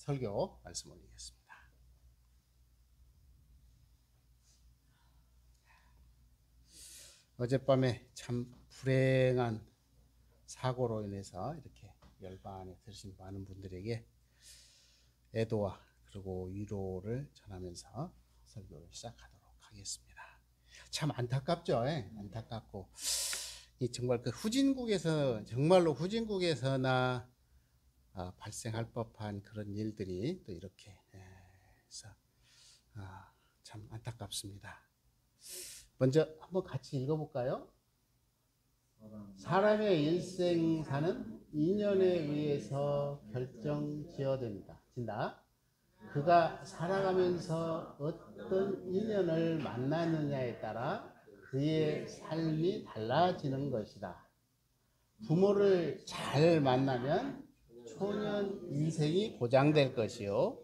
설교 말씀 올리겠습니다. 어젯밤에 참 불행한 사고로 인해서 이렇게 열반에 들으신 많은 분들에게 애도와 그리고 위로를 전하면서 설교를 시작하도록 하겠습니다. 참 안타깝죠. 안타깝고 정말 그 후진국에서 정말로 후진국에서나 발생할 법한 그런 일들이 또 이렇게 해서 참 안타깝습니다. 먼저 한번 같이 읽어볼까요? 사람의 일생사는 인연에 의해서 결정지어됩니다. 진다. 그가 살아가면서 어떤 인연을 만나느냐에 따라 그의 삶이 달라지는 것이다. 부모를 잘 만나면 초년 인생이 보장될 것이요.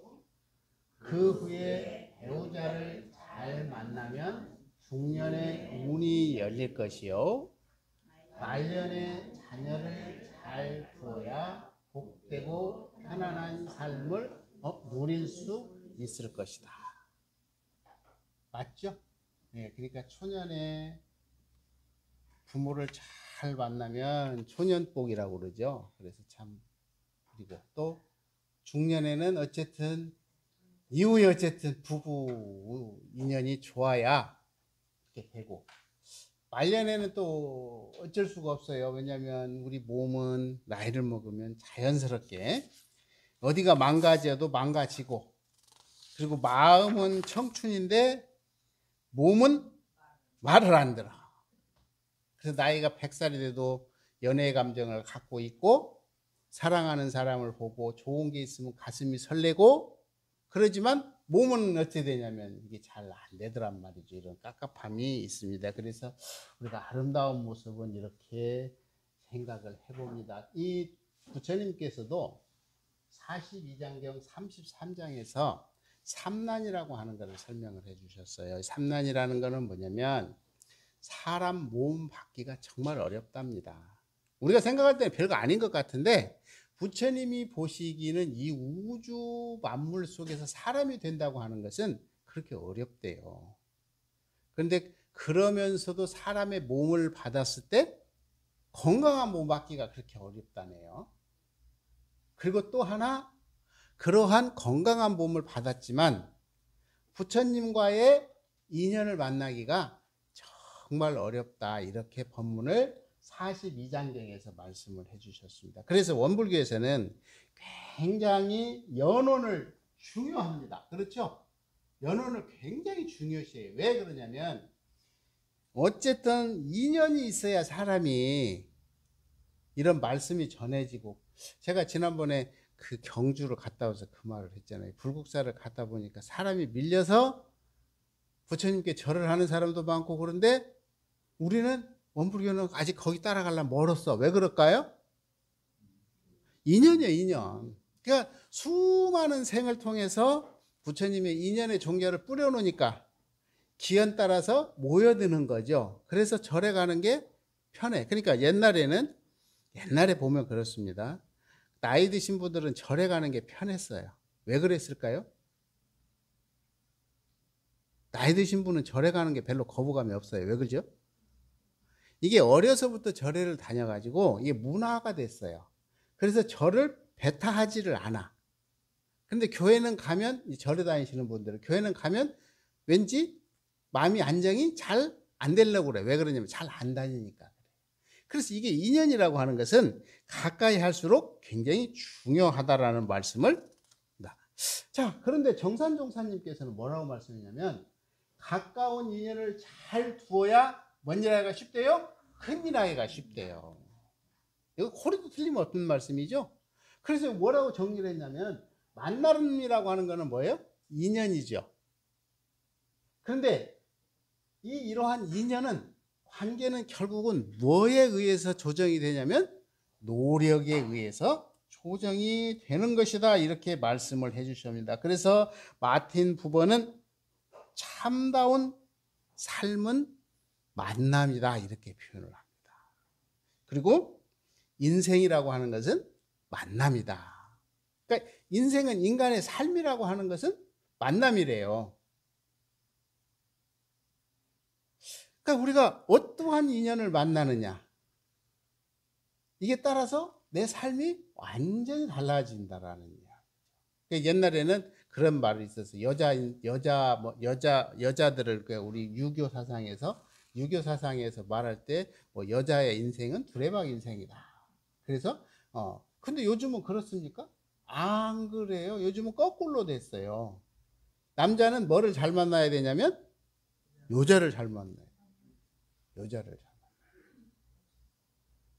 그 후에 배우자를 잘 만나면 중년의 문이 열릴 것이요. 말년에 자녀를 잘 두어야 복되고 편안한 삶을 누릴 수 있을 것이다. 맞죠? 네, 그러니까 초년에 부모를 잘 만나면 초년복이라고 그러죠. 그래서 참, 그리고 또 중년에는 어쨌든 이후에 어쨌든 부부 인연이 좋아야 이렇게 되고, 말년에는 또 어쩔 수가 없어요. 왜냐하면 우리 몸은 나이를 먹으면 자연스럽게 어디가 망가져도 망가지고, 그리고 마음은 청춘인데 몸은 말을 안 들어. 그래서 나이가 100살이 돼도 연애의 감정을 갖고 있고, 사랑하는 사람을 보고 좋은 게 있으면 가슴이 설레고, 그러지만 몸은 어떻게 되냐면 이게 잘 안 되더란 말이죠. 이런 깝깝함이 있습니다. 그래서 우리가 아름다운 모습은 이렇게 생각을 해봅니다. 이 부처님께서도 42장경 33장에서 삼난이라고 하는 것을 설명을 해 주셨어요. 삼난이라는 것은 뭐냐면 사람 몸 받기가 정말 어렵답니다. 우리가 생각할 때는 별거 아닌 것 같은데 부처님이 보시기는 이 우주 만물 속에서 사람이 된다고 하는 것은 그렇게 어렵대요. 그런데 그러면서도 사람의 몸을 받았을 때 건강한 몸 받기가 그렇게 어렵다네요. 그리고 또 하나, 그러한 건강한 몸을 받았지만 부처님과의 인연을 만나기가 정말 어렵다. 이렇게 법문을 42장경에서 말씀을 해주셨습니다. 그래서 원불교에서는 굉장히 연혼을 중요합니다. 그렇죠? 연혼을 굉장히 중요시해요. 왜 그러냐면 어쨌든 인연이 있어야 사람이 이런 말씀이 전해지고, 제가 지난번에 그 경주를 갔다 와서 그 말을 했잖아요. 불국사를 갔다 보니까 사람이 밀려서 부처님께 절을 하는 사람도 많고, 그런데 우리는 원불교는 아직 거기 따라가려면 멀었어. 왜 그럴까요? 인연이에요, 인연. 그러니까 수많은 생을 통해서 부처님의 인연의 종자를 뿌려놓으니까 기연 따라서 모여드는 거죠. 그래서 절에 가는 게 편해. 그러니까 옛날에 보면 그렇습니다. 나이 드신 분들은 절에 가는 게 편했어요. 왜 그랬을까요? 나이 드신 분은 절에 가는 게 별로 거부감이 없어요. 왜 그러죠? 이게 어려서부터 절에를 다녀가지고 이게 문화가 됐어요. 그래서 절을 배타하지를 않아. 근데 교회는 가면, 절에 다니시는 분들은 교회는 가면 왠지 마음이 안정이 잘 안 되려고 그래. 왜 그러냐면 잘 안 다니니까. 그래서 이게 인연이라고 하는 것은 가까이 할수록 굉장히 중요하다라는 말씀을. 자, 그런데 정산종사님께서는 뭐라고 말씀했냐면 가까운 인연을 잘 두어야 뭔 일 하기가 쉽대요? 큰 일 하기가 쉽대요. 이거 코리도 틀리면 어떤 말씀이죠? 그래서 뭐라고 정리를 했냐면 만남이라고 하는 거는 뭐예요? 인연이죠. 그런데 이러한 인연은, 관계는 결국은 뭐에 의해서 조정이 되냐면 노력에 의해서 조정이 되는 것이다. 이렇게 말씀을 해 주십니다. 그래서 마틴 부버는 참다운 삶은 만남이다. 이렇게 표현을 합니다. 그리고 인생이라고 하는 것은 만남이다. 그러니까 인생은 인간의 삶이라고 하는 것은 만남이래요. 그러니까 우리가 어떠한 인연을 만나느냐, 이게 따라서 내 삶이 완전히 달라진다라는 이야기. 그러니까 옛날에는 그런 말이 있었어요. 여자들을 우리 유교 사상에서 말할 때 뭐 여자의 인생은 두레박 인생이다. 그래서 근데 요즘은 그렇습니까? 안 그래요. 요즘은 거꾸로 됐어요. 남자는 뭐를 잘 만나야 되냐면 여자를 잘 만나요. 여자를 잘 만나요.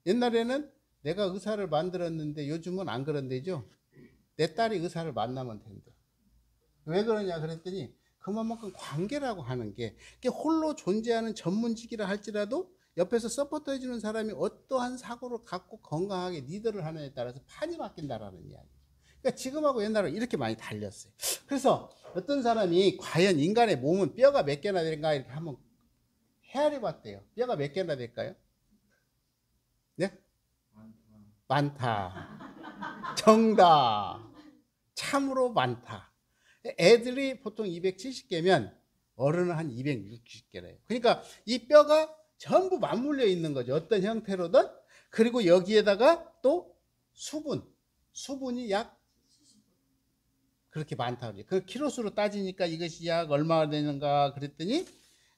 옛날에는 내가 의사를 만들었는데 요즘은 안 그런데죠. 내 딸이 의사를 만나면 된다. 왜 그러냐 그랬더니 그만큼 관계라고 하는 게 홀로 존재하는 전문직이라 할지라도 옆에서 서포터 해주는 사람이 어떠한 사고를 갖고 건강하게 리더를 하느냐에 따라서 판이 바뀐다라는 이야기. 그러니까 지금하고 옛날은 이렇게 많이 달렸어요. 그래서 어떤 사람이 과연 인간의 몸은 뼈가 몇 개나 되는가 이렇게 한번 헤아려 봤대요. 뼈가 몇 개나 될까요? 네? 많다. 정답. 참으로 많다. 애들이 보통 270개면 어른은 한 260개래요. 그러니까 이 뼈가 전부 맞물려 있는 거죠. 어떤 형태로든. 그리고 여기에다가 또 수분이 약 그렇게 많다고 그래요. 그 키로수로 따지니까 이것이 약 얼마나 되는가 그랬더니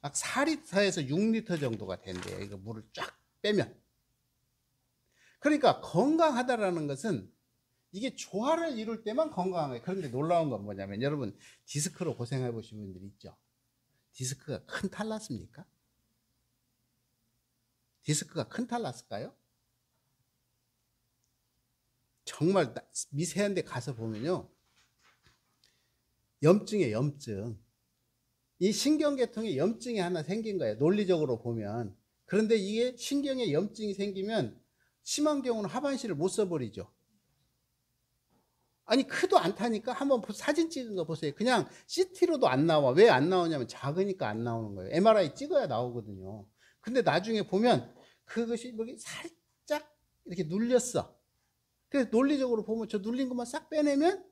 약 4리터에서 6리터 정도가 된대요. 이거 물을 쫙 빼면. 그러니까 건강하다라는 것은 이게 조화를 이룰 때만 건강한 거예요. 그런데 놀라운 건 뭐냐면 여러분 디스크로 고생해 보신 분들 있죠. 디스크가 큰 탈 났습니까? 디스크가 큰 탈 났을까요? 정말 미세한 데 가서 보면요. 염증이에요. 염증. 이 신경계통에 염증이 하나 생긴 거예요. 논리적으로 보면. 그런데 이게 신경에 염증이 생기면 심한 경우는 하반신을 못 써버리죠. 아니 크도 않다니까. 한번 사진 찍은 거 보세요. 그냥 CT로도 안 나와. 왜 안 나오냐면 작으니까 안 나오는 거예요. MRI 찍어야 나오거든요. 근데 나중에 보면 그것이 여기 살짝 이렇게 눌렸어. 그래서 논리적으로 보면 저 눌린 것만 싹 빼내면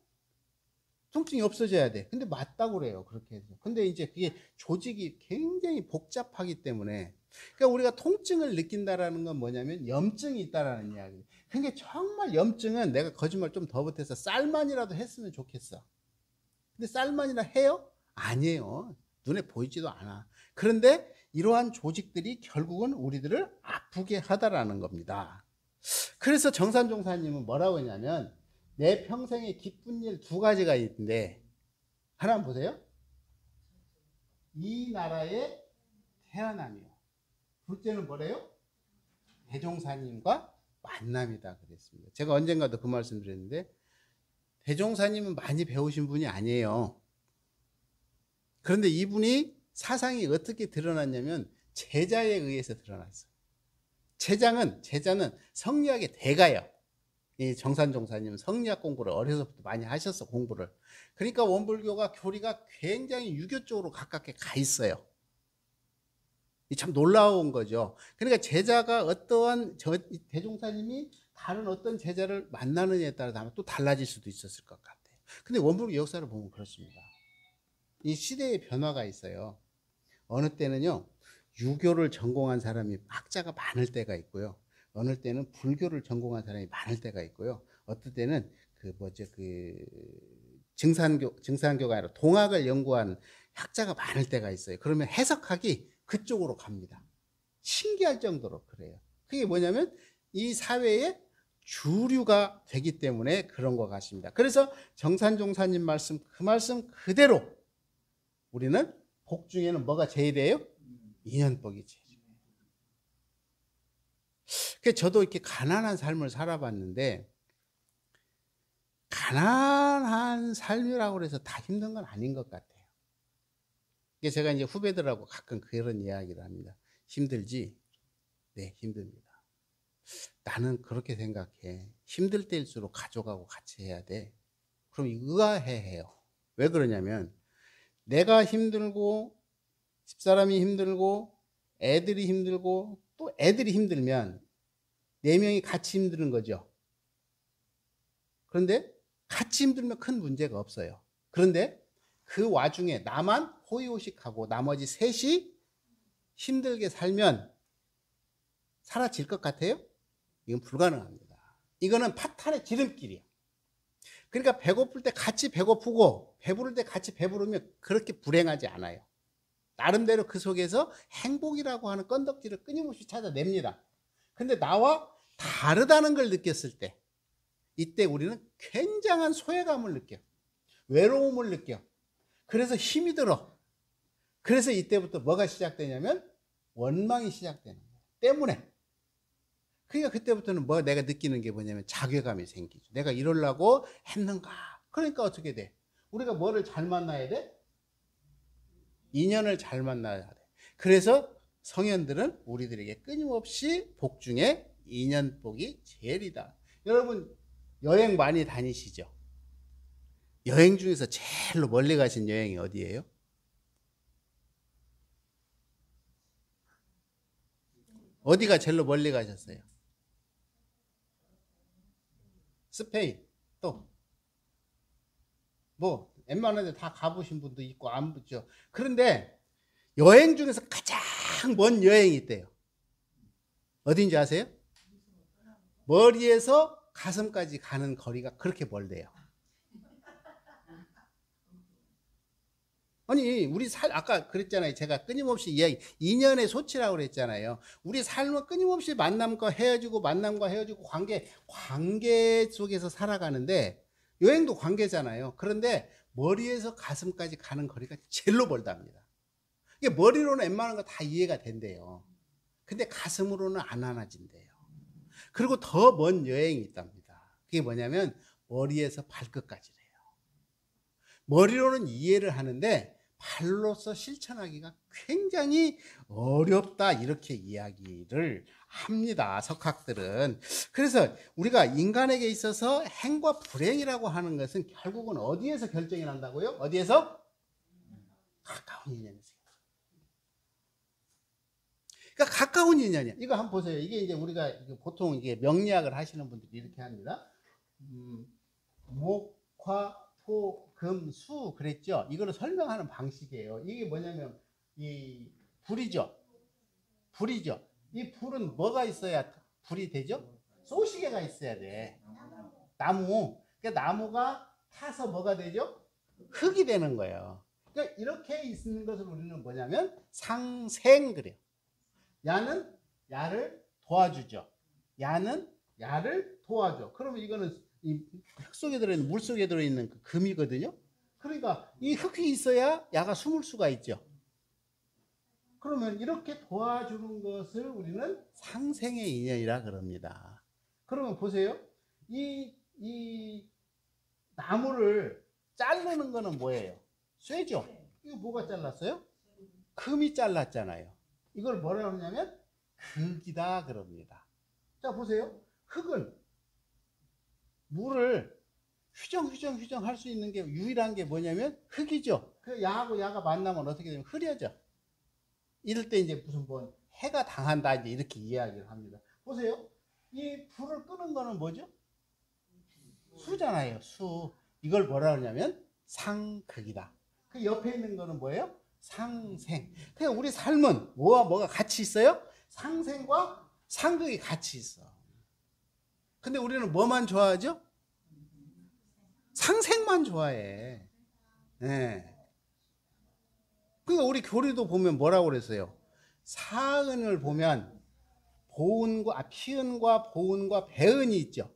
통증이 없어져야 돼. 근데 맞다고 그래요. 그렇게 해서. 근데 이제 그게 조직이 굉장히 복잡하기 때문에, 그러니까 우리가 통증을 느낀다라는 건 뭐냐면 염증이 있다라는 이야기. 그게 정말 염증은 내가 거짓말 좀 더 보태서 쌀만이라도 했으면 좋겠어. 근데 쌀만이나 해요? 아니에요. 눈에 보이지도 않아. 그런데 이러한 조직들이 결국은 우리들을 아프게 하다라는 겁니다. 그래서 정산종사님은 뭐라고 했냐면 내 평생에 기쁜 일 두 가지가 있는데 하나 보세요. 이 나라에 태어남이요. 둘째는 뭐래요? 대종사님과 만남이다 그랬습니다. 제가 언젠가도 그 말씀 드렸는데 대종사님은 많이 배우신 분이 아니에요. 그런데 이분이 사상이 어떻게 드러났냐면 제자에 의해서 드러났어요. 제자는 성리학의 대가예요. 이 정산종사님은 성리학 공부를 어려서부터 많이 하셨어, 공부를. 그러니까 원불교가 교리가 굉장히 유교 쪽으로 가깝게 가 있어요. 참 놀라운 거죠. 그러니까 제자가 어떠한 대종사님이 다른 어떤 제자를 만나느냐에 따라 아마 또 달라질 수도 있었을 것 같아요. 근데 원불교 역사를 보면 그렇습니다. 이 시대의 변화가 있어요. 어느 때는요, 유교를 전공한 사람이 학자가 많을 때가 있고요. 어느 때는 불교를 전공한 사람이 많을 때가 있고요. 어떨 때는 증산교가 아니라 동학을 연구한 학자가 많을 때가 있어요. 그러면 해석학이 그쪽으로 갑니다. 신기할 정도로 그래요. 그게 뭐냐면 이 사회의 주류가 되기 때문에 그런 것 같습니다. 그래서 정산종사님 말씀, 그 말씀 그대로 우리는 복 중에는 뭐가 제일이에요? 인연복이 제일. 그래서 저도 이렇게 가난한 삶을 살아봤는데 가난한 삶이라고 해서 다 힘든 건 아닌 것 같아요. 이게 제가 이제 후배들하고 가끔 그런 이야기를 합니다. 힘들지? 네, 힘듭니다. 나는 그렇게 생각해. 힘들 때일수록 가족하고 같이 해야 돼. 그럼 의아해해요. 왜 그러냐면 내가 힘들고 집사람이 힘들고 애들이 힘들고 또 애들이 힘들면 네 명이 같이 힘드는 거죠. 그런데 같이 힘들면 큰 문제가 없어요. 그런데 그 와중에 나만 호의호식하고 나머지 셋이 힘들게 살면 사라질 것 같아요? 이건 불가능합니다. 이거는 파탄의 지름길이에요. 그러니까 배고플 때 같이 배고프고 배부를 때 같이 배부르면 그렇게 불행하지 않아요. 나름대로 그 속에서 행복이라고 하는 건덕지를 끊임없이 찾아냅니다. 근데 나와 다르다는 걸 느꼈을 때, 이때 우리는 굉장한 소외감을 느껴, 외로움을 느껴. 그래서 힘이 들어. 그래서 이때부터 뭐가 시작되냐면 원망이 시작되는 거예요. 때문에. 그러니까 그때부터는 내가 느끼는 게 뭐냐면 자괴감이 생기죠. 내가 이러려고 했는가? 그러니까 어떻게 돼? 우리가 뭐를 잘 만나야 돼? 인연을 잘 만나야 돼. 그래서 성현들은 우리들에게 끊임없이 복 중에 인연복이 제일이다. 여러분 여행 많이 다니시죠? 여행 중에서 제일로 멀리 가신 여행이 어디예요? 어디가 제일로 멀리 가셨어요? 스페인. 또 뭐 웬만한 데 다 가보신 분도 있고 안 붙죠. 그런데 여행 중에서 가장 먼 여행이 있대요. 어딘지 아세요? 머리에서 가슴까지 가는 거리가 그렇게 멀대요. 아니 우리 아까 그랬잖아요. 제가 끊임없이 이야기 인연의 소치라고 그랬잖아요. 우리 삶은 끊임없이 만남과 헤어지고 관계 속에서 살아가는데 여행도 관계잖아요. 그런데 머리에서 가슴까지 가는 거리가 제일로 멀답니다. 이게 머리로는 웬만한 거 다 이해가 된대요. 근데 가슴으로는 안 안아진대요. 그리고 더 먼 여행이 있답니다. 그게 뭐냐면 머리에서 발끝까지래요. 머리로는 이해를 하는데 발로서 실천하기가 굉장히 어렵다, 이렇게 이야기를 합니다, 석학들은. 그래서 우리가 인간에게 있어서 행과 불행이라고 하는 것은 결국은 어디에서 결정이 난다고요? 어디에서? 가까운 인연이세요. 그러니까 가까운 인연이야. 이거 한번 보세요. 이게 이제 우리가 보통 이게 명리학을 하시는 분들이 이렇게 합니다. 목, 화, 토, 금, 수 그랬죠. 이거를 설명하는 방식이에요. 이게 뭐냐면 이 불이죠. 이 불은 뭐가 있어야 불이 되죠? 쏘시개가 있어야 돼. 나무. 그러니까 나무가 타서 뭐가 되죠? 흙이 되는 거예요. 그러니까 이렇게 있는 것을 우리는 뭐냐면 상생 그래요. 야는 야를 도와주죠. 야는 야를 도와줘. 그러면 이거는 이 흙 속에 들어있는, 물 속에 들어있는 그 금이거든요. 그러니까 이 흙이 있어야 야가 숨을 수가 있죠. 그러면 이렇게 도와주는 것을 우리는 상생의 인연이라 그럽니다. 그러면 보세요. 이 나무를 자르는 거는 뭐예요? 쇠죠. 이거 뭐가 잘랐어요? 금이 잘랐잖아요. 이걸 뭐라고 하냐면 극이다 그럽니다. 자 보세요. 흙은 물을 휘정 할 수 있는 게 유일한 게 뭐냐면 흙이죠. 그 야하고 야가 만나면 어떻게 되면 흐려져. 이럴 때 이제 무슨 뭐 해가 당한다 이제 이렇게 이야기를 합니다. 보세요. 이 불을 끄는 거는 뭐죠? 수잖아요. 수. 이걸 뭐라 그러냐면 상극이다. 그 옆에 있는 거는 뭐예요? 상생. 그냥 우리 삶은 뭐와 뭐가 같이 있어요? 상생과 상극이 같이 있어. 근데 우리는 뭐만 좋아하죠? 상생만 좋아해. 네. 그러니까 우리 교리도 보면 뭐라고 그랬어요? 사은을 보면 피은과 보은과 배은이 있죠.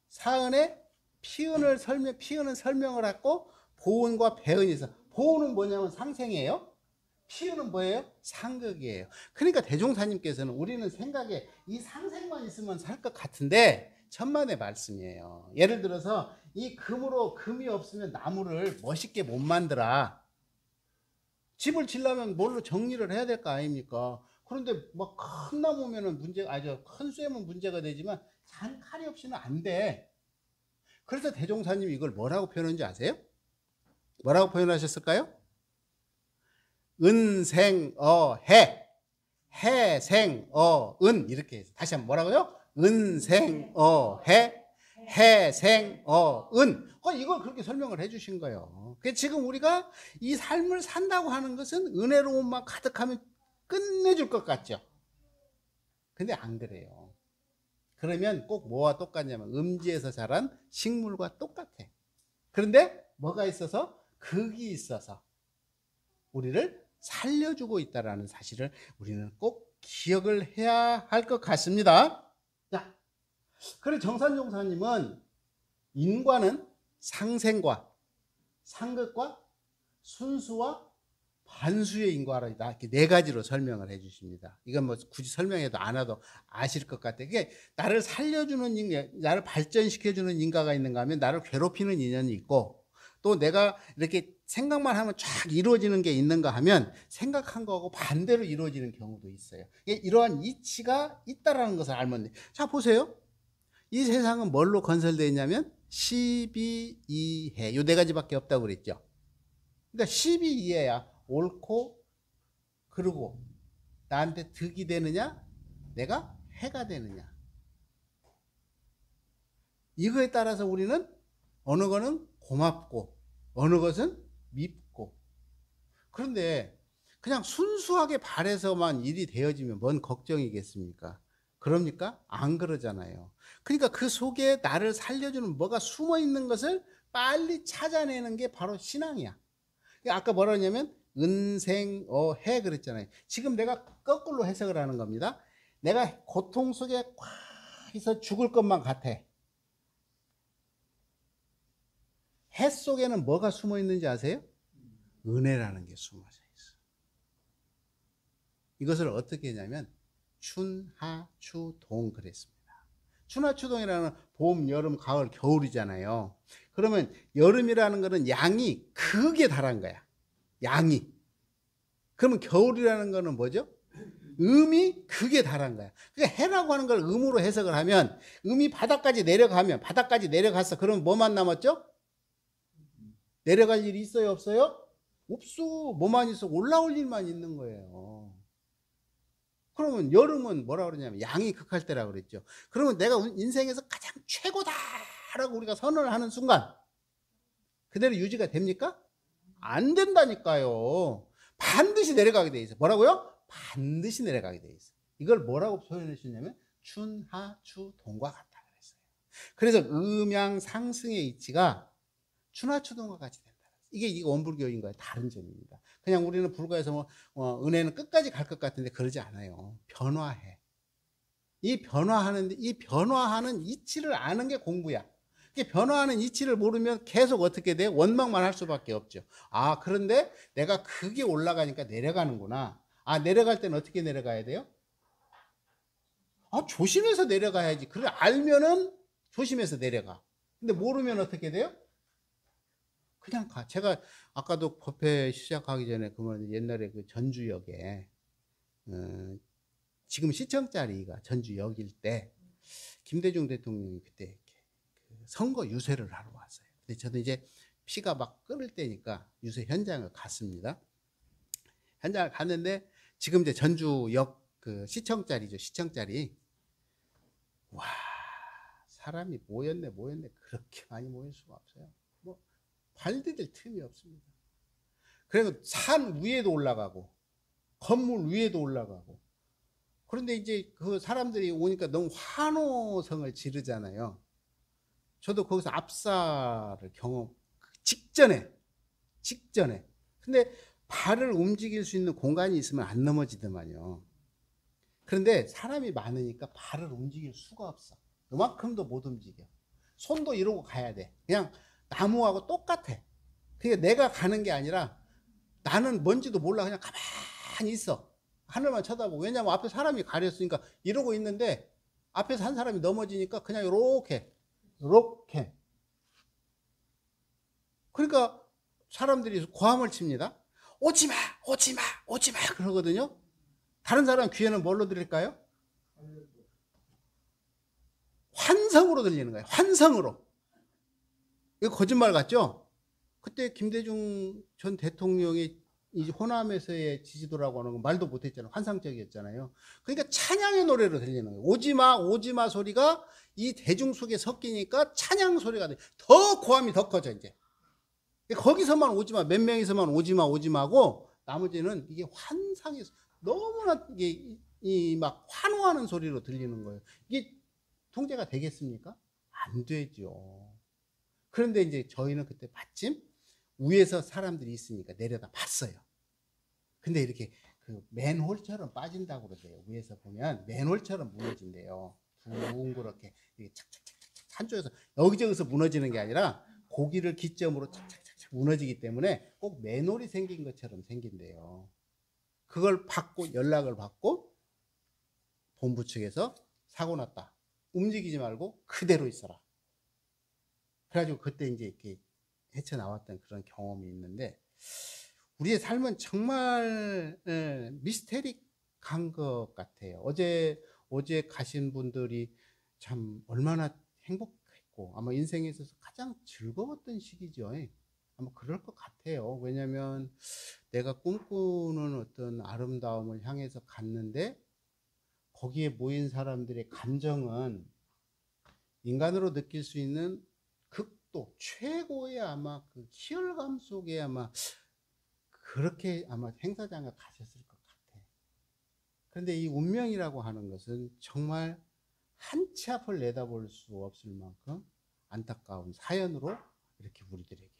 사은에 피은은 설명을 하고 보은과 배은이 있어. 보은은 뭐냐면 상생이에요. 피은은 뭐예요? 상극이에요. 그러니까 대종사님께서는 우리는 생각에 이 상생만 있으면 살 것 같은데 천만의 말씀이에요. 예를 들어서 이 금이 없으면 나무를 멋있게 못 만들어. 집을 지려면 뭘로 정리를 해야 될 거 아닙니까? 그런데 막 큰 나무면은 큰 쇠면 문제가 되지만 잔 칼이 없이는 안 돼. 그래서 대종사님이 이걸 뭐라고 표현한지 아세요? 뭐라고 표현하셨을까요? 은생어해, 해생어은, 이렇게 해서 다시 한번 뭐라고요? 은생어해, 해, 생, 은. 이걸 그렇게 설명을 해 주신 거예요. 지금 우리가 이 삶을 산다고 하는 것은 은혜로움만 가득하면 끝내줄 것 같죠. 근데 안 그래요. 그러면 꼭 뭐와 똑같냐면 음지에서 자란 식물과 똑같아. 그런데 뭐가 있어서? 극이 있어서 우리를 살려주고 있다는 사실을 우리는 꼭 기억을 해야 할 것 같습니다. 자, 그래 정산종사님은 인과는 상생과 상극과 순수와 반수의 인과다. 이렇게 네 가지로 설명을 해 주십니다. 이건 뭐 굳이 설명해도 안 와도 아실 것 같아요. 그게 나를 살려주는 인과, 나를 발전시켜주는 인과가 있는가 하면 나를 괴롭히는 인연이 있고, 또 내가 이렇게 생각만 하면 쫙 이루어지는 게 있는가 하면 생각한 거하고 반대로 이루어지는 경우도 있어요. 이러한 이치가 있다라는 것을 알면 돼요. 자, 보세요. 이 세상은 뭘로 건설되어 있냐면 12이해. 요 네 가지밖에 없다고 그랬죠. 그러니까 12이해야 옳고 그르고 나한테 득이 되느냐, 내가 해가 되느냐. 이거에 따라서 우리는 어느 거는 고맙고 어느 것은 밉고. 그런데 그냥 순수하게 바래서만 일이 되어지면 뭔 걱정이겠습니까? 그럽니까? 안 그러잖아요. 그러니까 그 속에 나를 살려주는 뭐가 숨어 있는 것을 빨리 찾아내는 게 바로 신앙이야. 아까 뭐라 했냐면 은생 해 그랬잖아요. 지금 내가 거꾸로 해석을 하는 겁니다. 내가 고통 속에 꽉 있어 죽을 것만 같아. 해 속에는 뭐가 숨어 있는지 아세요? 은혜라는 게 숨어져 있어. 이것을 어떻게 했냐면 춘하추동 그랬습니다. 춘하추동이라는 봄, 여름, 가을, 겨울이잖아요. 그러면 여름이라는 것은 양이 극에 달한 거야. 양이. 그러면 겨울이라는 거는 뭐죠? 음이 극에 달한 거야. 그러니까 해라고 하는 걸 음으로 해석을 하면 음이 바닥까지 내려가면, 바닥까지 내려갔어. 그러면 뭐만 남았죠? 내려갈 일이 있어요, 없어요? 없어. 뭐만 있어? 올라올 일만 있는 거예요. 그러면 여름은 뭐라 그러냐면 양이 극할 때라고 그랬죠. 그러면 내가 인생에서 가장 최고다라고 우리가 선언을 하는 순간 그대로 유지가 됩니까? 안 된다니까요. 반드시 내려가게 돼 있어. 뭐라고요? 반드시 내려가게 돼 있어. 이걸 뭐라고 표현해 주냐면 춘하추동과 같다 그랬어요. 그래서 음양 상승의 이치가 춘하추동과 같이 된다. 이게 원불교인 거예요. 다른 점입니다. 그냥 우리는 불교에서 은혜는 끝까지 갈 것 같은데 그러지 않아요. 변화해. 이 변화하는 이치를 아는 게 공부야. 변화하는 이치를 모르면 계속 어떻게 돼? 원망만 할 수밖에 없죠. 아, 그런데 내가 극에 올라가니까 내려가는구나. 아, 내려갈 때는 어떻게 내려가야 돼요? 아, 조심해서 내려가야지. 그래, 알면은 조심해서 내려가. 근데 모르면 어떻게 돼요? 그냥 가. 제가 아까도 법회 시작하기 전에 그러면 옛날에 그 전주역에 지금 시청자리가 전주역일 때 김대중 대통령이 그때 선거 유세를 하러 왔어요. 근데 저도 이제 피가 막 끓을 때니까 유세 현장을 갔습니다. 현장을 갔는데 지금 이제 전주역 그 시청자리죠. 시청자리. 와, 사람이 모였네. 그렇게 많이 모일 수가 없어요. 뭐 발 디딜 틈이 없습니다. 그래서 산 위에도 올라가고 건물 위에도 올라가고. 그런데 이제 그 사람들이 오니까 너무 환호성을 지르잖아요. 저도 거기서 압사를 직전에. 근데 발을 움직일 수 있는 공간이 있으면 안 넘어지더만요. 그런데 사람이 많으니까 발을 움직일 수가 없어. 그만큼도 못 움직여. 손도 이러고 가야 돼. 그냥 나무하고 똑같아. 그게 내가 가는 게 아니라 나는 뭔지도 몰라. 그냥 가만히 있어. 하늘만 쳐다보고. 왜냐면 앞에 사람이 가렸으니까 이러고 있는데 앞에서 한 사람이 넘어지니까 그냥 이렇게. 그러니까 사람들이 고함을 칩니다. 오지마 그러거든요. 다른 사람 귀에는 뭘로 들릴까요? 환성으로 들리는 거예요. 환성으로. 이거 거짓말 같죠? 그때 김대중 전 대통령이 이 호남에서의 지지도라고 하는 건 말도 못했잖아요. 환상적이었잖아요. 그러니까 찬양의 노래로 들리는 거예요. 오지마 오지마 소리가 이 대중 속에 섞이니까 찬양 소리가 돼. 더 고함이 더 커져 이제. 거기서만 오지마, 몇 명이서만 오지마 오지마고 나머지는 이게 환상에서 너무나 이게 이 막 환호하는 소리로 들리는 거예요. 이게 통제가 되겠습니까? 안 되죠. 그런데 이제 저희는 그때 마침 위에서 사람들이 있으니까 내려다 봤어요. 근데 이렇게 그 맨홀처럼 빠진다고 그러세요. 위에서 보면 맨홀처럼 무너진대요. 둥그렇게 착착착착 한쪽에서 여기저기서 무너지는 게 아니라 고기를 기점으로 착착착착 무너지기 때문에 꼭 맨홀이 생긴 것처럼 생긴대요. 그걸 받고 연락을 받고 본부 측에서 사고 났다. 움직이지 말고 그대로 있어라. 그래가지고 그때 이제 이렇게 헤쳐나왔던 그런 경험이 있는데 우리의 삶은 정말 미스테리한 것 같아요. 어제 가신 분들이 참 얼마나 행복했고 아마 인생에 있어서 가장 즐거웠던 시기죠. 아마 그럴 것 같아요. 왜냐하면 내가 꿈꾸는 어떤 아름다움을 향해서 갔는데 거기에 모인 사람들의 감정은 인간으로 느낄 수 있는 극도 최고의 아마 그 희열감 속에 아마 그렇게 아마 행사장을 가셨을 것 같아. 그런데 이 운명이라고 하는 것은 정말 한 치 앞을 내다볼 수 없을 만큼 안타까운 사연으로 이렇게 우리들에게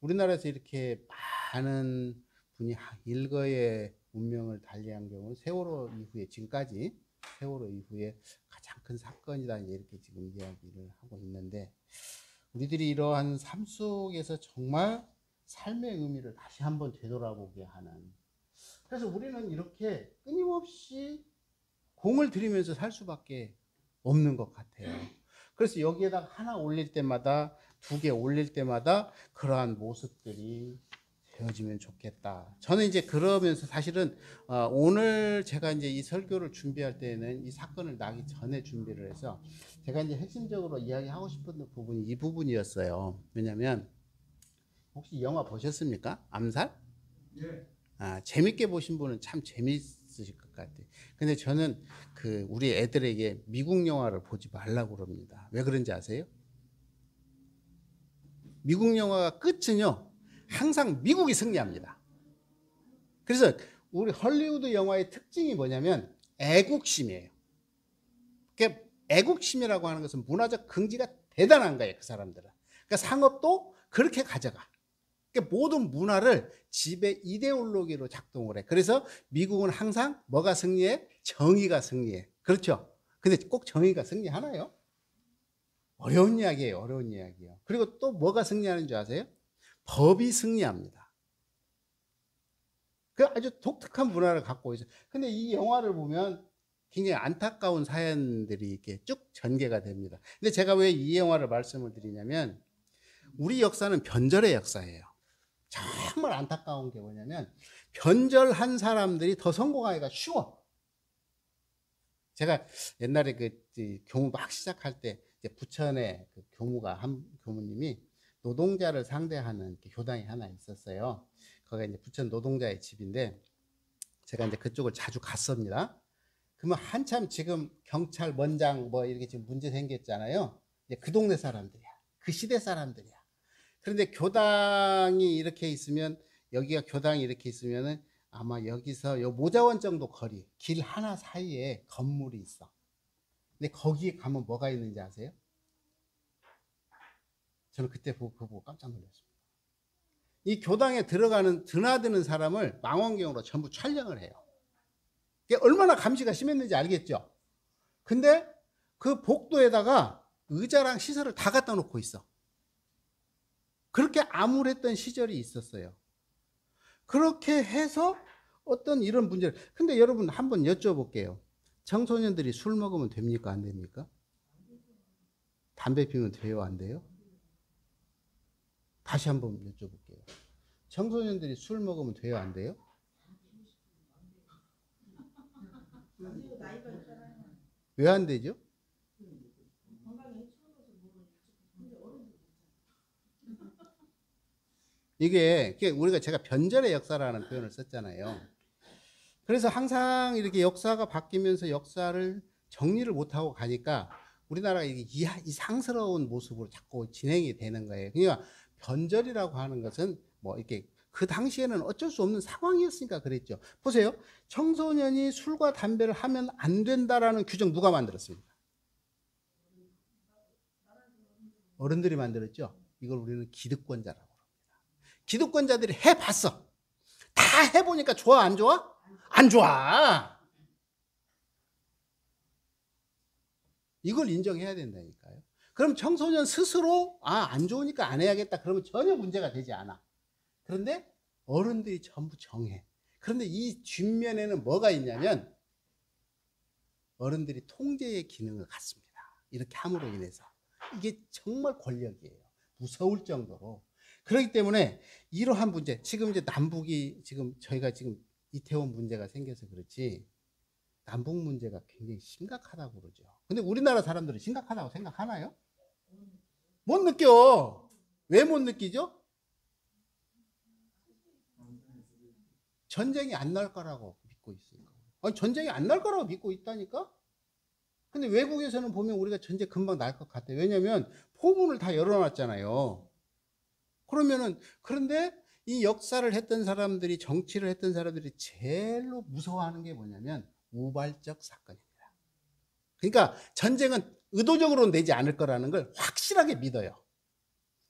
우리나라에서 이렇게 많은 분이 일거의 운명을 달리한 경우는 세월호 이후에 지금까지 세월호 이후에 가장 큰 사건이다 이렇게 지금 이야기를 하고 있는데 우리들이 이러한 삶 속에서 정말 삶의 의미를 다시 한번 되돌아보게 하는 그래서 우리는 이렇게 끊임없이 공을 들이면서 살 수밖에 없는 것 같아요. 그래서 여기에다가 하나 올릴 때마다 두 개 올릴 때마다 그러한 모습들이 되어지면 좋겠다. 저는 이제 그러면서 사실은 오늘 제가 이제 이 설교를 준비할 때는 이 사건을 나기 전에 준비를 해서 제가 이제 핵심적으로 이야기하고 싶은 부분이 이 부분이었어요. 왜냐하면 혹시 영화 보셨습니까? 암살? 예. 재밌게 보신 분은 참 재밌으실 것 같아요. 근데 저는 그 우리 애들에게 미국 영화를 보지 말라고 그럽니다. 왜 그런지 아세요? 미국 영화가 끝은요. 항상 미국이 승리합니다. 그래서 우리 헐리우드 영화의 특징이 뭐냐면 애국심이에요. 그러니까 애국심이라고 하는 것은 문화적 긍지가 대단한 거예요. 그 사람들은. 그러니까 상업도 그렇게 가져가. 그러니까 모든 문화를 지배 이데올로기로 작동을 해. 그래서 미국은 항상 뭐가 승리해? 정의가 승리해. 그렇죠? 근데 꼭 정의가 승리하나요? 어려운 이야기예요. 어려운 이야기예요. 그리고 또 뭐가 승리하는 줄 아세요? 법이 승리합니다. 그 아주 독특한 문화를 갖고 있어요. 근데 이 영화를 보면 굉장히 안타까운 사연들이 이렇게 쭉 전개가 됩니다. 근데 제가 왜 이 영화를 말씀을 드리냐면 우리 역사는 변절의 역사예요. 정말 안타까운 게 뭐냐면 변절한 사람들이 더 성공하기가 쉬워. 제가 옛날에 그 교무 막 시작할 때 부천에 그 교무가 한 교무님이 노동자를 상대하는 교당이 하나 있었어요. 거기가 이제 부천 노동자의 집인데 제가 이제 그쪽을 자주 갔습니다. 그러면 한참 지금 경찰 먼장 뭐 이렇게 지금 문제 생겼잖아요. 이제 그 동네 사람들이야. 그 시대 사람들이야. 그런데 교당이 이렇게 있으면 여기가 교당이 이렇게 있으면은 아마 여기서 요 모자원 정도 거리 길 하나 사이에 건물이 있어. 근데 거기에 가면 뭐가 있는지 아세요? 저는 그때 그거 보고 깜짝 놀랐습니다. 이 교당에 들어가는 드나드는 사람을 망원경으로 전부 촬영을 해요. 그게 얼마나 감시가 심했는지 알겠죠? 근데 그 복도에다가 의자랑 시설을 다 갖다 놓고 있어. 그렇게 암울했던 시절이 있었어요. 그렇게 해서 어떤 이런 문제를 근데 여러분 한번 여쭤볼게요. 청소년들이 술 먹으면 됩니까? 안 됩니까? 담배 피우면 돼요? 안 돼요? 다시 한번 여쭤볼게요. 청소년들이 술 먹으면 돼요? 안 돼요? 왜 안 되죠? 이게 우리가 제가 변절의 역사라는 표현을 썼잖아요. 그래서 항상 이렇게 역사가 바뀌면서 역사를 정리를 못하고 가니까 우리나라가 이상스러운 모습으로 자꾸 진행이 되는 거예요. 그러니까 변절이라고 하는 것은 뭐 이렇게 그 당시에는 어쩔 수 없는 상황이었으니까 그랬죠. 보세요. 청소년이 술과 담배를 하면 안 된다라는 규정 누가 만들었습니까? 어른들이 만들었죠. 이걸 우리는 기득권자라고 합니다. 기득권자들이 해봤어. 다 해보니까 좋아, 안 좋아? 안 좋아. 이걸 인정해야 된다니까요. 그럼 청소년 스스로 안 좋으니까 안 해야겠다 그러면 전혀 문제가 되지 않아. 그런데 어른들이 전부 정해. 그런데 이 뒷면에는 뭐가 있냐면 어른들이 통제의 기능을 갖습니다. 이렇게 함으로 인해서 이게 정말 권력이에요. 무서울 정도로. 그렇기 때문에 이러한 문제, 지금 이제 남북이 저희가 이태원 문제가 생겨서 그렇지 남북 문제가 굉장히 심각하다고 그러죠. 근데 우리나라 사람들은 심각하다고 생각하나요? 못 느껴. 왜 못 느끼죠? 전쟁이 안 날 거라고 믿고 있으니까. 아니, 전쟁이 안 날 거라고 믿고 있다니까? 근데 외국에서는 보면 우리가 전쟁 금방 날 것 같아요. 왜냐면 포문을 다 열어놨잖아요. 그런데 이 역사를 했던 사람들이, 정치를 했던 사람들이 제일로 무서워하는 게 뭐냐면 우발적 사건입니다. 그러니까 전쟁은 의도적으로 내지 않을 거라는 걸 확실하게 믿어요.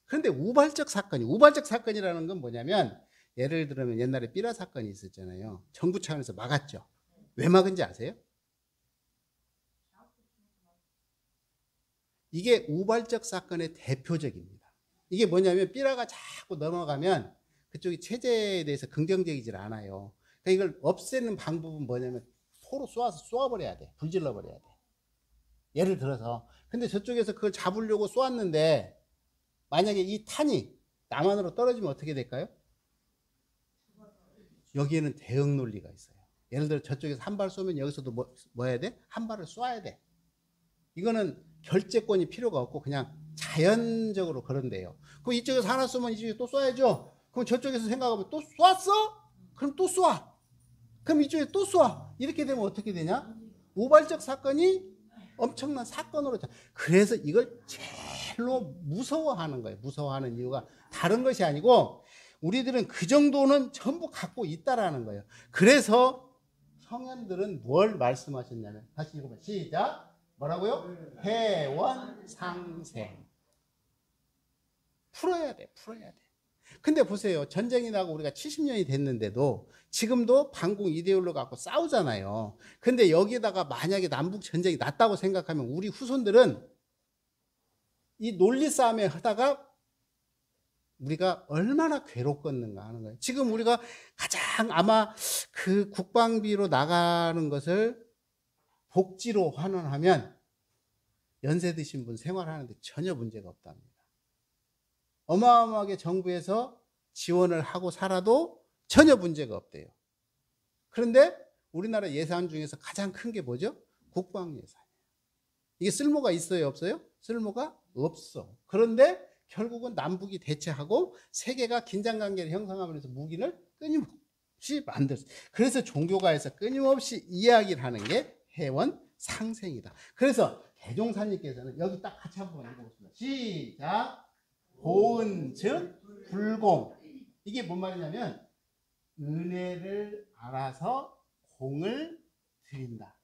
그런데 우발적 사건이라는 건 뭐냐면 예를 들면 옛날에 삐라 사건이 있었잖아요. 정부 차원에서 막았죠. 왜 막은지 아세요? 이게 우발적 사건의 대표적입니다. 이게 뭐냐면 삐라가 자꾸 넘어가면 그쪽이 체제에 대해서 긍정적이질 않아요. 그러니까 이걸 없애는 방법은 뭐냐면 포로 쏘아버려야 돼. 불질러버려야 돼. 예를 들어서. 근데 저쪽에서 그걸 잡으려고 쏘았는데 만약에 이 탄이 남한으로 떨어지면 어떻게 될까요? 여기에는 대응 논리가 있어요. 예를 들어 저쪽에서 한 발 쏘면 여기서도 뭐 해야 돼? 한 발을 쏴야 돼. 이거는 결재권이 필요가 없고 그냥 자연적으로 그런데요. 그럼 이쪽에서 하나 쏘면 이쪽에 또 쏴야죠. 그럼 저쪽에서 생각하면 또 쏘았어? 그럼 또 쏴. 그럼 이쪽에 또 쏴. 이렇게 되면 어떻게 되냐? 우발적 사건이 엄청난 사건으로. 그래서 이걸 제일로 무서워하는 거예요. 무서워하는 이유가 다른 것이 아니고 우리들은 그 정도는 전부 갖고 있다라는 거예요. 그래서 성현들은 뭘 말씀하셨냐면 다시 읽어봐. 시작. 뭐라고요? 해원상생. 풀어야 돼. 근데 보세요. 전쟁이 나고 우리가 70년이 됐는데도 지금도 반공 이데올로 갖고 싸우잖아요. 근데 여기다가 만약에 남북 전쟁이 났다고 생각하면 우리 후손들은 이 논리 싸움에 하다가 우리가 얼마나 괴롭겠는가 하는 거예요. 지금 우리가 가장 아마 그 국방비로 나가는 것을 복지로 환원하면 연세 드신 분 생활하는데 전혀 문제가 없답니다. 어마어마하게 정부에서 지원을 하고 살아도 전혀 문제가 없대요. 그런데 우리나라 예산 중에서 가장 큰 게 뭐죠? 국방 예산이에요. 이게 쓸모가 있어요, 없어요? 쓸모가 없어. 그런데 결국은 남북이 대치하고 세계가 긴장관계를 형성하면서 무기를 끊임없이 만들었어요. 그래서 종교가에서 끊임없이 이야기를 하는 게 해원상생이다. 그래서 대종사님께서는 여기 딱 같이 한번 읽어보겠습니다. 시작. 보은 즉 불공. 이게 뭔 말이냐면 은혜를 알아서 공을 드린다.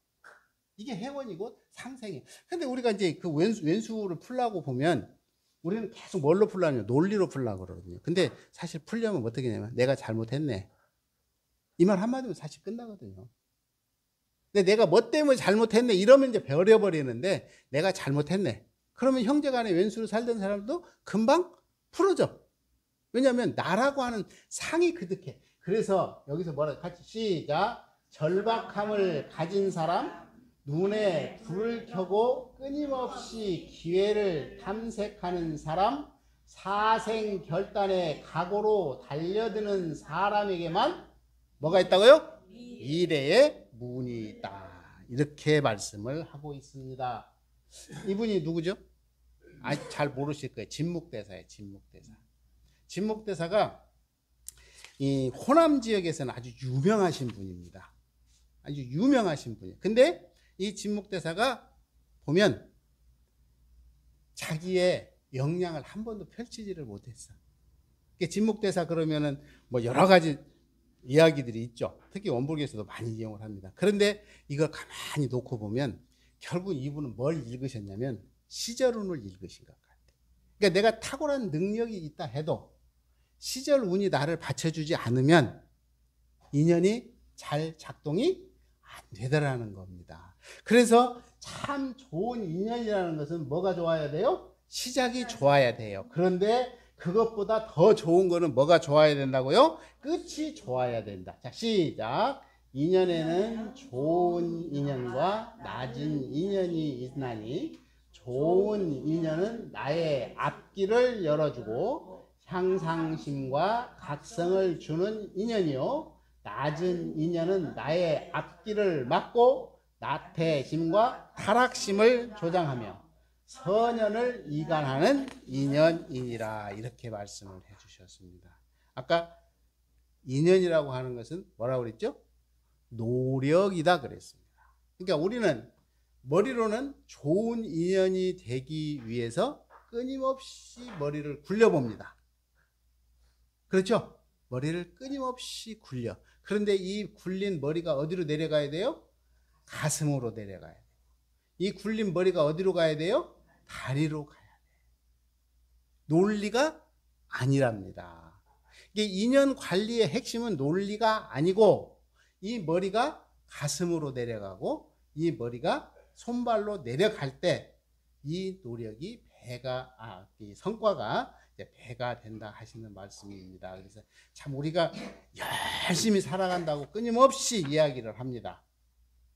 이게 해원이고 상생이에요. 근데 우리가 이제 그 왼수를 풀라고 보면 우리는 계속 뭘로 풀라냐? 논리로 풀라고 그러거든요. 근데 사실 풀려면 어떻게 되냐면 내가 잘못했네. 이 말 한마디면 사실 끝나거든요. 근데 내가 뭐 때문에 잘못했네 이러면 이제 버려버리는데 내가 잘못했네. 그러면 형제간에 왼수로 살던 사람도 금방 풀어져. 왜냐하면 나라고 하는 상이 그득해. 그래서 여기서 뭐라 같이 시작. 절박함을 가진 사람, 눈에 불을 켜고 끊임없이 기회를 탐색하는 사람, 사생결단의 각오로 달려드는 사람에게만 뭐가 있다고요? 미래의 문이 있다. 이렇게 말씀을 하고 있습니다. 이분이 누구죠? 잘 모르실 거예요. 진묵대사예요. 진묵대사. 진묵대사가 이 호남 지역에서는 아주 유명하신 분입니다. 아주 유명하신 분이에요. 근데 이 진목대사가 보면 자기의 역량을 한 번도 펼치지를 못했어. 진목대사 그러면은 뭐 여러 가지 이야기들이 있죠. 특히 원불교에서도 많이 이용을 합니다. 그런데 이걸 가만히 놓고 보면 결국 이분은 뭘 읽으셨냐면 시절운을 읽으신 것 같아요. 그러니까 내가 탁월한 능력이 있다 해도 시절운이 나를 받쳐주지 않으면 인연이 잘 작동이 안 되더라는 겁니다. 그래서 참 좋은 인연이라는 것은 뭐가 좋아야 돼요? 시작이 좋아야 돼요. 그런데 그것보다 더 좋은 거는 뭐가 좋아야 된다고요? 끝이 좋아야 된다. 자, 시작. 인연에는 좋은 인연과 낮은 인연이 있나니 좋은 인연은 나의 앞길을 열어주고 향상심과 각성을 주는 인연이요, 낮은 인연은 나의 앞길을 막고 나태심과 타락심을 조장하며 선연을 이간하는 인연이니라. 이렇게 말씀을 해주셨습니다. 아까 인연이라고 하는 것은 뭐라고 그랬죠? 노력이다 그랬습니다. 그러니까 우리는 머리로는 좋은 인연이 되기 위해서 끊임없이 머리를 굴려봅니다. 그렇죠? 머리를 끊임없이 굴려. 그런데 이 굴린 머리가 어디로 내려가야 돼요? 가슴으로 내려가야 돼요. 이 굴린 머리가 어디로 가야 돼요? 다리로 가야 돼요. 논리가 아니랍니다. 이게 인연 관리의 핵심은 논리가 아니고 이 머리가 가슴으로 내려가고 이 머리가 손발로 내려갈 때 이 노력이 이 성과가 배가 된다 하시는 말씀입니다. 그래서 참 우리가 열심히 살아간다고 끊임없이 이야기를 합니다.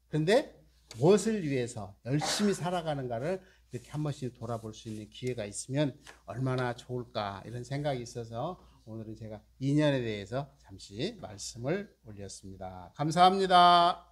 그런데 무엇을 위해서 열심히 살아가는가를 이렇게 한 번씩 돌아볼 수 있는 기회가 있으면 얼마나 좋을까, 이런 생각이 있어서 오늘은 제가 인연에 대해서 잠시 말씀을 올렸습니다. 감사합니다.